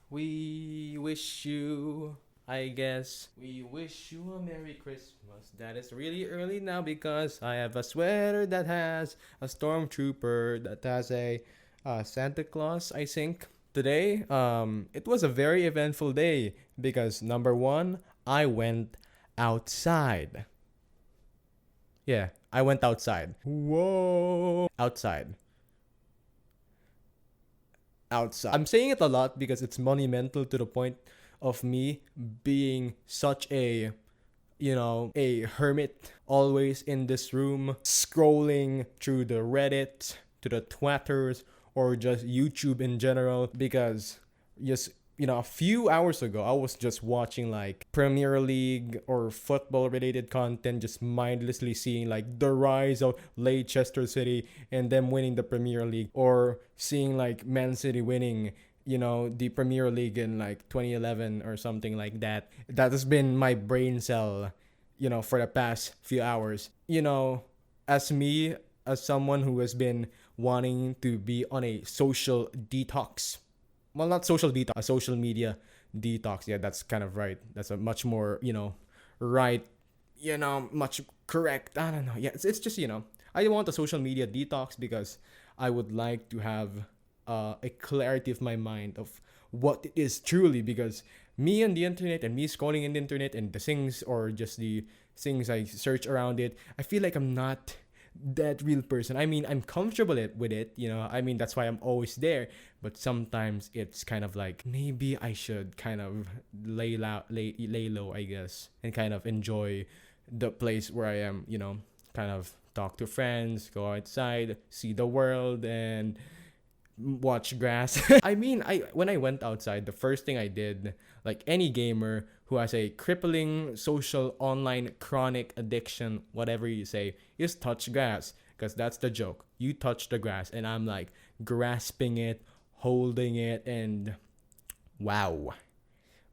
We wish you, I guess, we wish you a Merry Christmas. That is really early now because I have a sweater that has a stormtrooper that has a Santa Claus, I think. Today, it was a very eventful day because number one, I went outside. Yeah, I went outside. Whoa. Outside. I'm saying it a lot because it's monumental to the point of me being such a, a hermit, always in this room, scrolling through the Reddit, to the Twitters, or just YouTube in general, because just a few hours ago, I was just watching like Premier League or football related content, just mindlessly seeing like the rise of Leicester City and them winning the Premier League, or seeing like Man City winning the Premier League in like 2011 or something like that. That has been my brain cell, for the past few hours. As me, as someone who has been wanting to be on a social detox, well, not social detox, a social media detox. Yeah, that's kind of right. That's a much more, right, much correct. I don't know. Yeah, it's just, I want a social media detox because I would like to have a clarity of my mind of what it is truly, because me on the internet and me scrolling in the internet and the things, or just the things I search around it, I feel like I'm not that real person. I mean, I'm comfortable with it, I mean, that's why I'm always there. But sometimes it's kind of like maybe I should kind of lay low, I guess, and kind of enjoy the place where I am, kind of talk to friends, go outside, see the world, and watch grass. I mean, I when I went outside, the first thing I did, like any gamer who has a crippling social online chronic addiction, whatever you say, is touch grass. Because that's the joke. You touch the grass, and I'm like grasping it, holding it, and wow.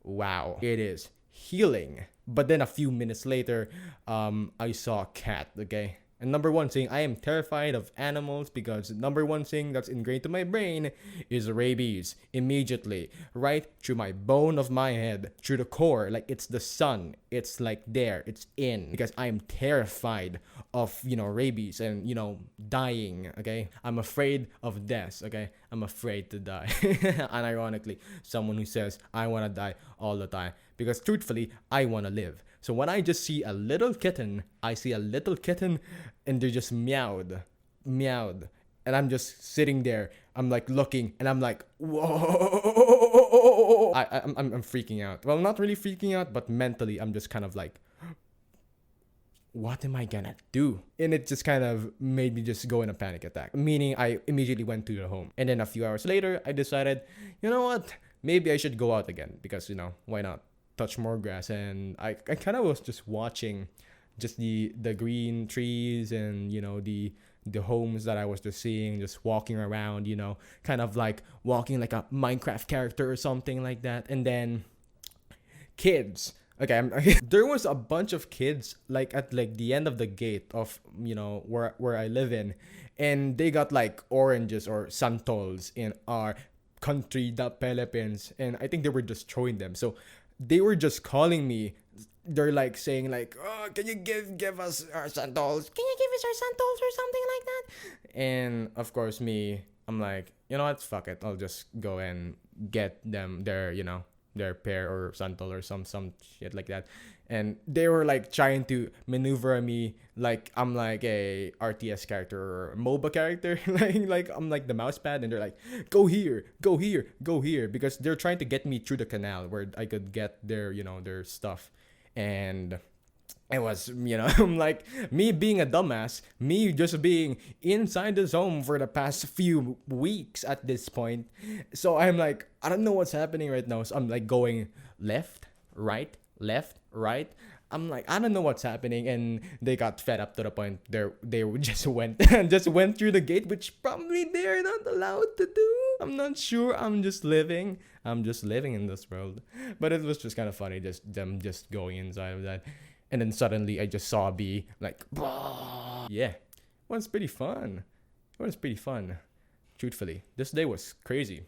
Wow. It is healing. But then a few minutes later, I saw a cat, okay? And number one thing, I am terrified of animals because number one thing that's ingrained to my brain is rabies. Immediately, right through my bone of my head, through the core, like it's the sun. It's like there, it's in. Because I am terrified of, rabies and, dying, okay? I'm afraid of death, okay? I'm afraid to die. Unironically, someone who says, I want to die all the time. Because truthfully, I want to live. So when I just see a little kitten, I see a little kitten and they're just meowed. And I'm just sitting there. I'm like looking and I'm like, whoa. I'm freaking out. Well, not really freaking out, but mentally I'm just kind of like, what am I gonna do? And it just kind of made me just go in a panic attack. Meaning I immediately went to the home. And then a few hours later, I decided, you know what? Maybe I should go out again because, why not? Touch more grass. And I kind of was just watching just the green trees and, the homes that I was just seeing, just walking around, kind of like walking like a Minecraft character or something like that. And then kids. Okay, there was a bunch of kids like at like the end of the gate of where I live in, and they got like oranges or santols in our country, the Philippines, and I think they were just throwing them. So they were just calling me. They're like saying like, oh, can you give us our santols? Can you give us our santols or something like that? And of course me, I'm like, you know what? Fuck it. I'll just go and get them their pair or santol or some shit like that. And they were like trying to maneuver me like I'm like a RTS character or a MOBA character. like I'm like the mouse pad, and they're like, go here, go here, go here, because they're trying to get me through the canal where I could get their stuff. And it was, I'm like, me being a dumbass, me just being inside the zone for the past few weeks at this point. So I'm like, I don't know what's happening right now. So I'm like going left, right. I'm like, I don't know what's happening. And they got fed up to the point they just went just went through the gate, which probably they're not allowed to do. I'm not sure. I'm just living in this world. But it was just kind of funny, just them just going inside of that. And then suddenly I just saw a bee like, bah! Yeah, it was pretty fun. Truthfully, this day was crazy.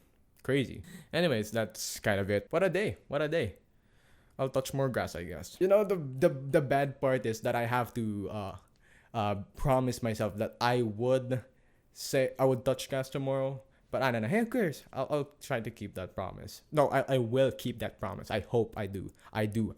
crazy. Anyways, that's kind of it. What a day. What a day. I'll touch more grass, I guess. You know, the bad part is that I have to promise myself that I would touch grass tomorrow. But I don't know. Hey, who cares? I'll try to keep that promise. No, I will keep that promise. I hope I do. I do.